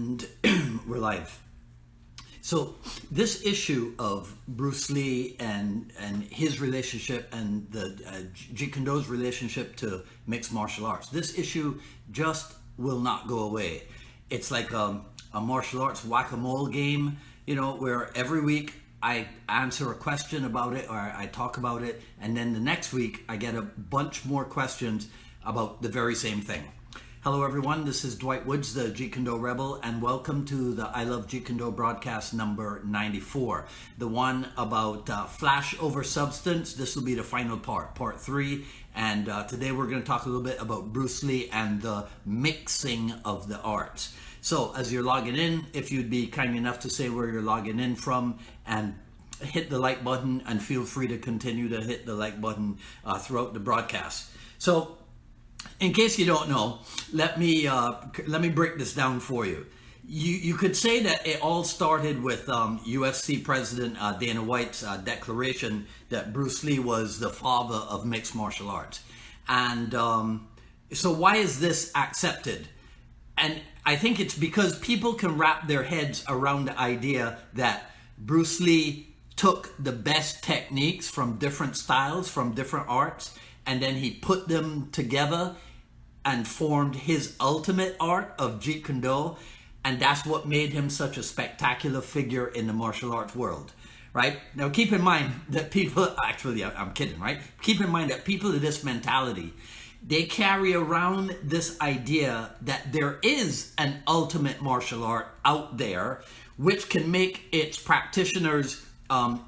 And we're live. So this issue of Bruce Lee and his relationship and the Jeet Kune Do's relationship to mixed martial arts, this issue just will not go away. It's like a martial arts whack-a-mole game, you know, where every week I answer a question about it or I talk about it, and then the next week I get a bunch more questions about the very same thing. Hello everyone, this is Dwight Woods, the Jeet Kune Do Rebel, and welcome to the I Love Jeet Kune Do broadcast number 94, the one about flash over substance. This will be the final part 3, and today we're going to talk a little bit about Bruce Lee and the mixing of the arts. So as you're logging in, if you'd be kind enough to say where you're logging in from and hit the like button, and feel free to continue to hit the like button throughout the broadcast. So in case you don't know, let me break this down for you. You could say that it all started with UFC President Dana White's declaration that Bruce Lee was the father of mixed martial arts. And so why is this accepted? And I think it's because people can wrap their heads around the idea that Bruce Lee took the best techniques from different styles, from different arts, and then he put them together and formed his ultimate art of Jeet Kune Do, and that's what made him such a spectacular figure in the martial arts world, right? Now keep in mind that people, actually I'm kidding, right? Keep in mind that people of this mentality, they carry around this idea that there is an ultimate martial art out there which can make its practitioners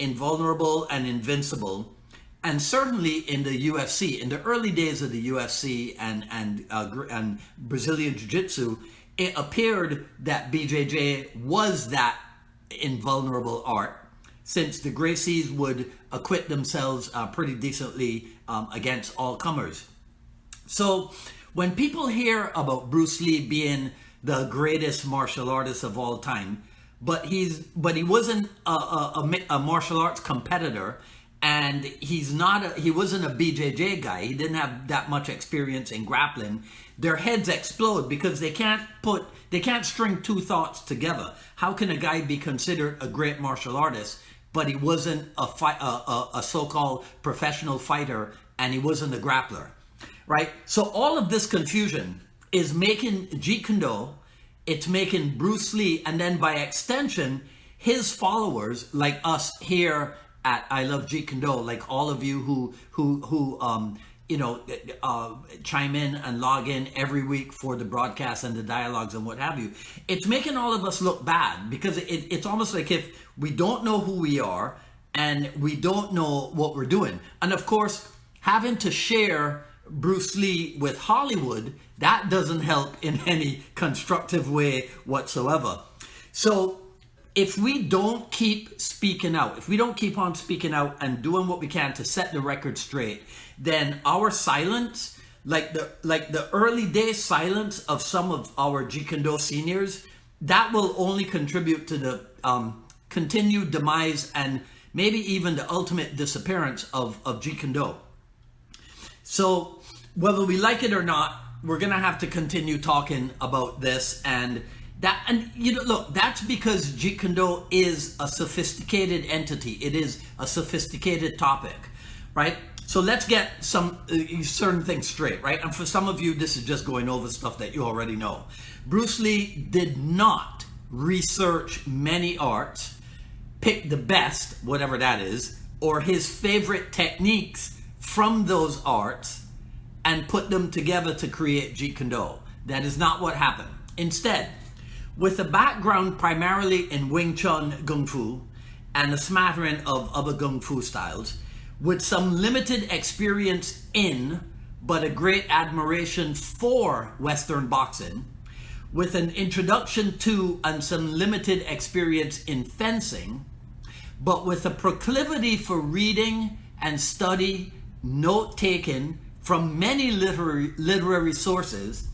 invulnerable and invincible. And certainly in the UFC, in the early days of the UFC and Brazilian Jiu-Jitsu, it appeared that BJJ was that invulnerable art, since the Gracies would acquit themselves pretty decently against all comers. So when people hear about Bruce Lee being the greatest martial artist of all time, but he wasn't a martial arts competitor, and he wasn't a BJJ guy, he didn't have that much experience in grappling, their heads explode because they can't string two thoughts together. How can a guy be considered a great martial artist, but he wasn't a so-called professional fighter, and he wasn't a grappler, right? So all of this confusion is making Jeet Kune Do, it's making Bruce Lee, and then by extension, his followers, like us here at I Love Jeet Kune Do, like all of you who chime in and log in every week for the broadcasts and the dialogues and what have you, it's making all of us look bad, because it's almost like if we don't know who we are and we don't know what we're doing. And of course, having to share Bruce Lee with Hollywood, that doesn't help in any constructive way whatsoever. So if we don't keep speaking out, if we don't keep on speaking out and doing what we can to set the record straight, then our silence, like the early day silence of some of our Jeet Kune Do seniors, that will only contribute to the continued demise and maybe even the ultimate disappearance of Jeet Kune Do. So whether we like it or not, we're gonna have to continue talking about this, and you know, look, that's because Jeet Kune Do is a sophisticated entity. It is a sophisticated topic, right? So let's get some certain things straight, right? And for some of you, this is just going over stuff that you already know. Bruce Lee did not research many arts, pick the best, whatever that is, or his favorite techniques from those arts and put them together to create Jeet Kune Do. That is not what happened. Instead, with a background primarily in Wing Chun Kung Fu and a smattering of other Kung Fu styles, with some limited experience in, but a great admiration for Western boxing, with an introduction to and some limited experience in fencing, but with a proclivity for reading and study, note-taking from many literary sources,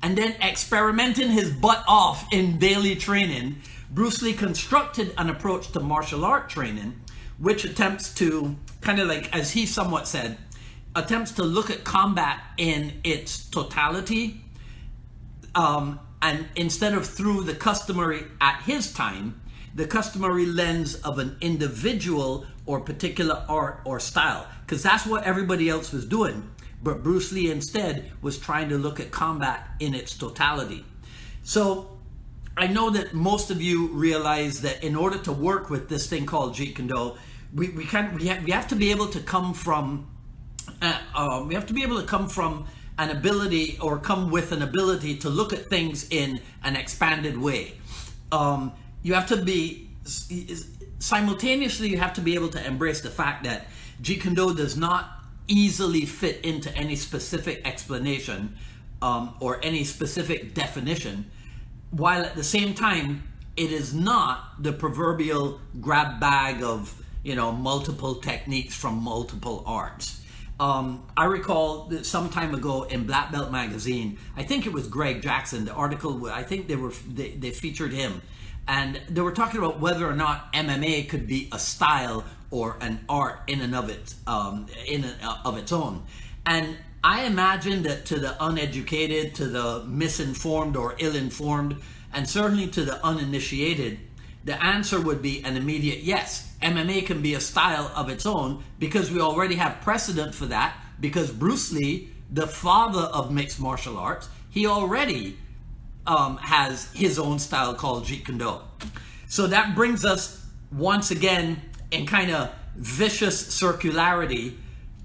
and then experimenting his butt off in daily training, Bruce Lee constructed an approach to martial art training which attempts to, kind of like, as he somewhat said, attempts to look at combat in its totality, and instead of through the customary, at his time, the customary lens of an individual or particular art or style, because that's what everybody else was doing. But Bruce Lee instead was trying to look at combat in its totality. So I know that most of you realize that in order to work with this thing called Jeet Kune Do, we have to be able to come from an ability, or come with an ability to look at things in an expanded way. You have to be, simultaneously, you have to be able to embrace the fact that Jeet Kune Do does not easily fit into any specific explanation or any specific definition, while at the same time, it is not the proverbial grab bag of, multiple techniques from multiple arts. I recall that some time ago in Black Belt magazine, I think it was Greg Jackson, the article, I think they featured him, and they were talking about whether or not MMA could be a style or an art in and of its own. And I imagine that to the uneducated, to the misinformed or ill-informed, and certainly to the uninitiated, the answer would be an immediate yes. MMA can be a style of its own, because we already have precedent for that, because Bruce Lee, the father of mixed martial arts, he already has his own style called Jeet Kune Do. So that brings us once again in kind of vicious circularity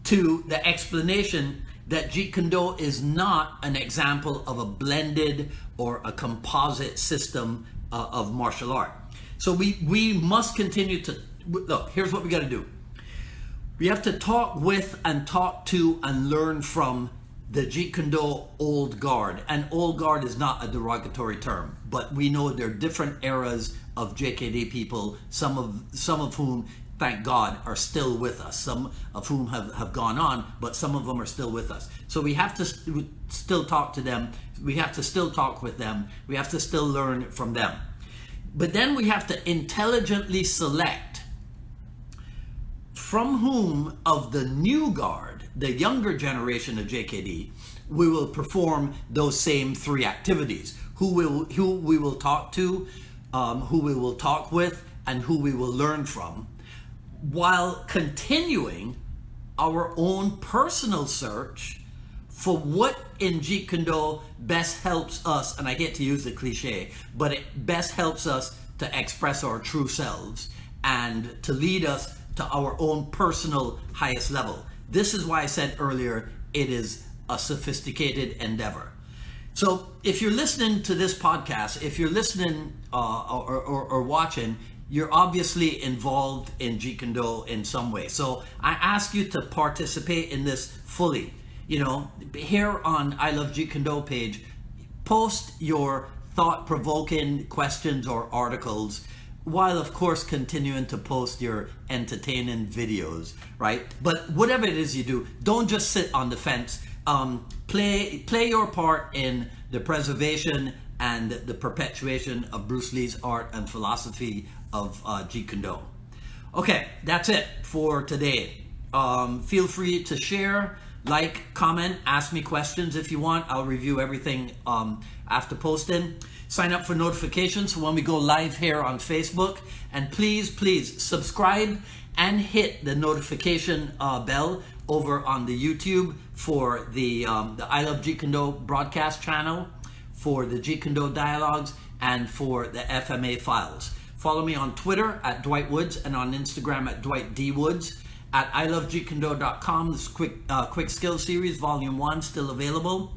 to the explanation that Jeet Kune Do is not an example of a blended or a composite system of martial art. So we must continue to, look, here's what we got to do. We have to talk with and talk to and learn from the Jeet Kune Do old guard. And old guard is not a derogatory term, but we know there are different eras of JKD people, some of whom, thank God, are still with us. Some of whom have gone on, but some of them are still with us. So we have to still talk to them. We have to still talk with them. We have to still learn from them. But then we have to intelligently select from whom of the new guard, the younger generation of JKD, we will perform those same three activities. Who we will talk to, who we will talk with, and who we will learn from, while continuing our own personal search for what in Jeet Kune Do best helps us, and I hate to use the cliche, but it best helps us to express our true selves and to lead us to our own personal highest level. This is why I said earlier, it is a sophisticated endeavor. So if you're listening to this podcast, if you're listening or watching, you're obviously involved in Jeet Kune Do in some way. So I ask you to participate in this fully. Here on I Love Jeet Kune Do page, post your thought-provoking questions or articles, while of course continuing to post your entertaining videos, right? But whatever it is you do, don't just sit on the fence. Play your part in the preservation and the perpetuation of Bruce Lee's art and philosophy of Jeet Kune Do. Okay, that's it for today. Feel free to share, like, comment, ask me questions if you want. I'll review everything after posting. Sign up for notifications when we go live here on Facebook. And please subscribe and hit the notification bell over on the YouTube for the I Love Jeet Kune Do broadcast channel, for the Jeet Kune Do dialogues, and for the FMA files. Follow me on Twitter at Dwight Woods and on Instagram at Dwight D. Woods. At ilovejeetkunዶ.com, this quick skills series, volume 1, still available.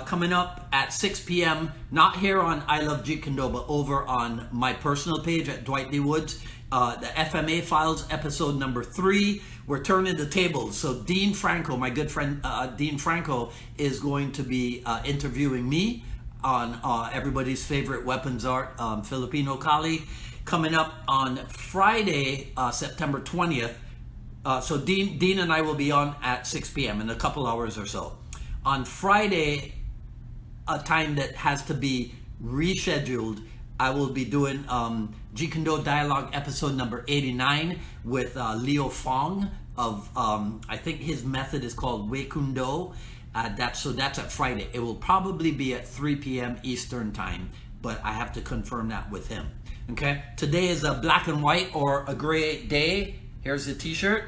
Coming up at 6 p.m., not here on I Love Jeet Kune Do, but over on my personal page at Dwight D. Woods, the FMA Files, episode number 3. We're turning the tables. So Dean Franco, my good friend Dean Franco, is going to be interviewing me on everybody's favorite weapons art, Filipino Kali, coming up on Friday, September 20th. So Dean and I will be on at 6 p.m. in a couple hours or so. On Friday, a time that has to be rescheduled, I will be doing Jeet Kune Do Dialogue episode number 89 with Leo Fong of, I think his method is called Wei Kune Do. That's at Friday. It will probably be at 3 p.m. Eastern time, but I have to confirm that with him. Okay, today is a black and white or a gray day. Here's the t-shirt.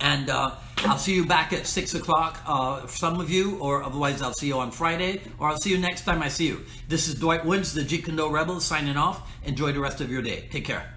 And I'll see you back at 6 o'clock, some of you, or otherwise I'll see you on Friday, or I'll see you next time I see you. This is Dwight Woods, the Jeet Kune Do Rebel, signing off. Enjoy the rest of your day. Take care.